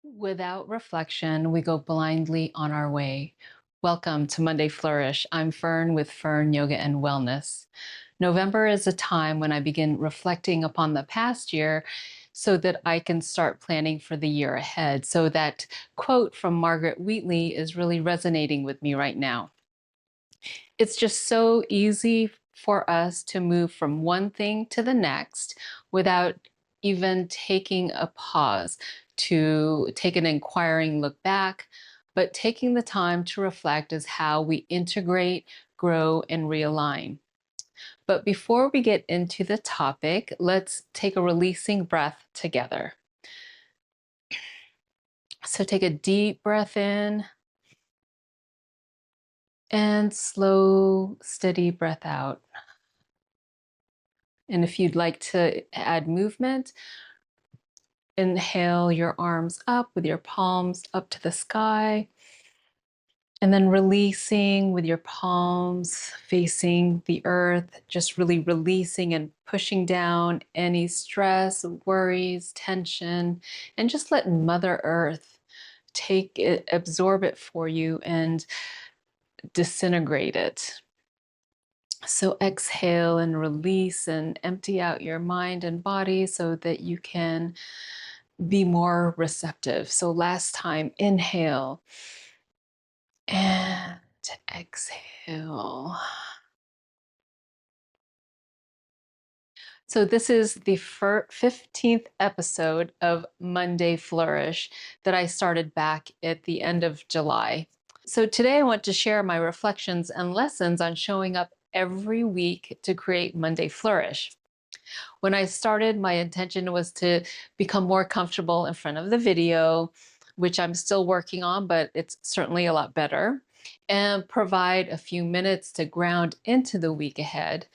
Without reflection, we go blindly on our way. Welcome to Monday Flourish. I'm Fern with Fern Yoga and Wellness. November is a time when I begin reflecting upon the past year so that I can start planning for the year ahead. So that quote from Margaret Wheatley is really resonating with me right now. It's just so easy for us to move from one thing to the next without even taking a pause to take an inquiring look back. But taking the time to reflect is how we integrate, grow, and realign. But before we get into the topic, let's take a releasing breath together. So take a deep breath in and slow, steady breath out. And if you'd like to add movement, inhale your arms up with your palms up to the sky. And then releasing with your palms facing the earth, just really releasing and pushing down any stress, worries, tension, and just let Mother Earth take it, absorb it for you and disintegrate it. So exhale and release and empty out your mind and body so that you can be more receptive. So last time, inhale and exhale. So this is the 15th episode of Monday Flourish that I started back at the end of July. So today I want to share my reflections and lessons on showing up every week to create Monday Flourish. When I started, my intention was to become more comfortable in front of the video, which I'm still working on, but it's certainly a lot better, and provide a few minutes to ground into the week ahead.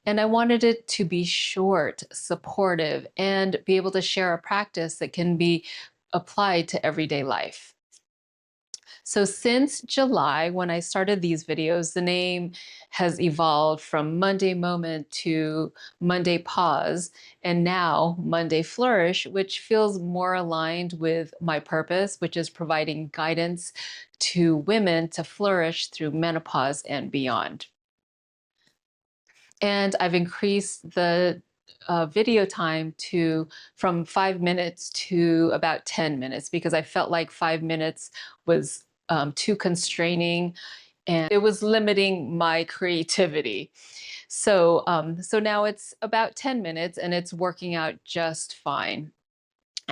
And I wanted it to be short, supportive, and be able to share a practice that can be applied to everyday life. So since July, when I started these videos, the name has evolved from Monday Moment to Monday Pause, and now Monday Flourish, which feels more aligned with my purpose, which is providing guidance to women to flourish through menopause and beyond. And I've increased the video time to from 5 minutes to about 10 minutes because I felt like 5 minutes was too constraining and it was limiting my creativity. So now it's about 10 minutes and it's working out just fine.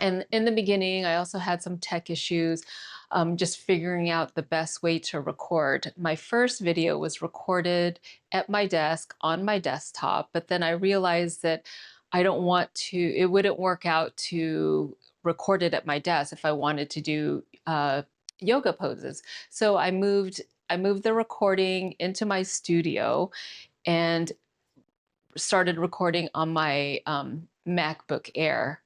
And in the beginning, I also had some tech issues, just figuring out the best way to record. My first video was recorded at my desk on my desktop, but then I realized that I don't want to, it wouldn't work out to record it at my desk if I wanted to do yoga poses. So I moved the recording into my studio and started recording on my MacBook Air.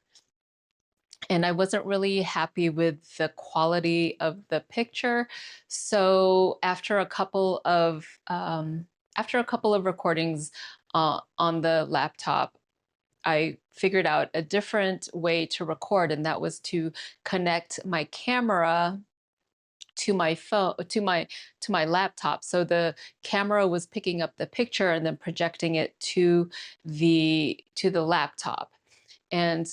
And I wasn't really happy with the quality of the picture. So after a couple of recordings on the laptop, I figured out a different way to record, and that was to connect my camera to my phone to my laptop. So the camera was picking up the picture and then projecting it to the laptop. And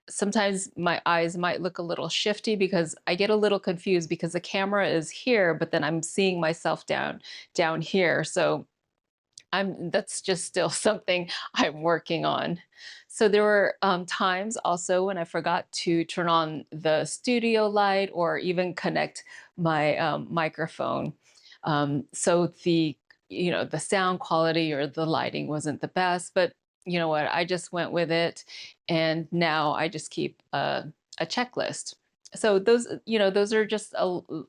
sometimes my eyes might look a little shifty because I get a little confused because the camera is here, but then I'm seeing myself down here. So that's just still something I'm working on. So there were times also when I forgot to turn on the studio light or even connect my microphone. So the sound quality or the lighting wasn't the best, but you know what? I just went with it, and now I just keep a checklist. So those are just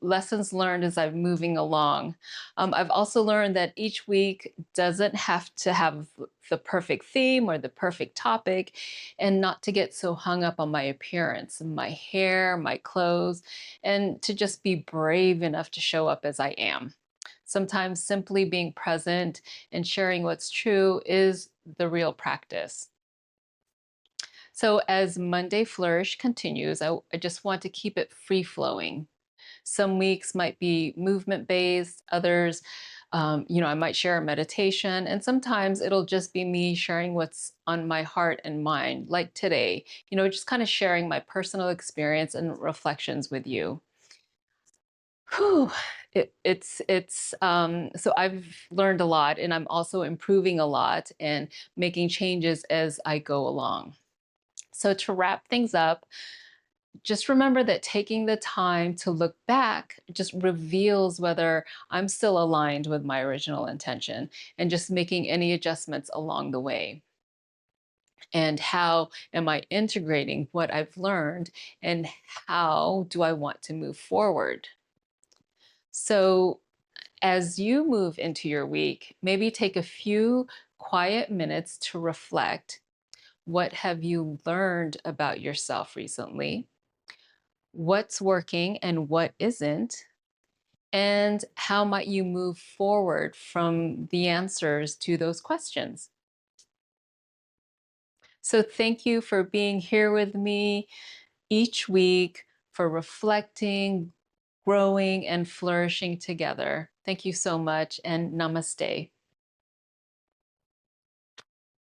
lessons learned as I'm moving along. I've also learned that each week doesn't have to have the perfect theme or the perfect topic, and not to get so hung up on my appearance, my hair, my clothes, and to just be brave enough to show up as I am. Sometimes simply being present and sharing what's true is the real practice. So as Monday Flourish continues, I just want to keep it free flowing. Some weeks might be movement based, others, I might share a meditation, and sometimes it'll just be me sharing what's on my heart and mind, like today, just kind of sharing my personal experience and reflections with you. Whew. So I've learned a lot, and I'm also improving a lot and making changes as I go along. So to wrap things up, just remember that taking the time to look back just reveals whether I'm still aligned with my original intention, and just making any adjustments along the way. And how am I integrating what I've learned, and how do I want to move forward? So, as you move into your week, maybe take a few quiet minutes to reflect. What have you learned about yourself recently? What's working and what isn't? And how might you move forward from the answers to those questions? So, thank you for being here with me each week, for reflecting, growing, and flourishing together. Thank you so much, and namaste.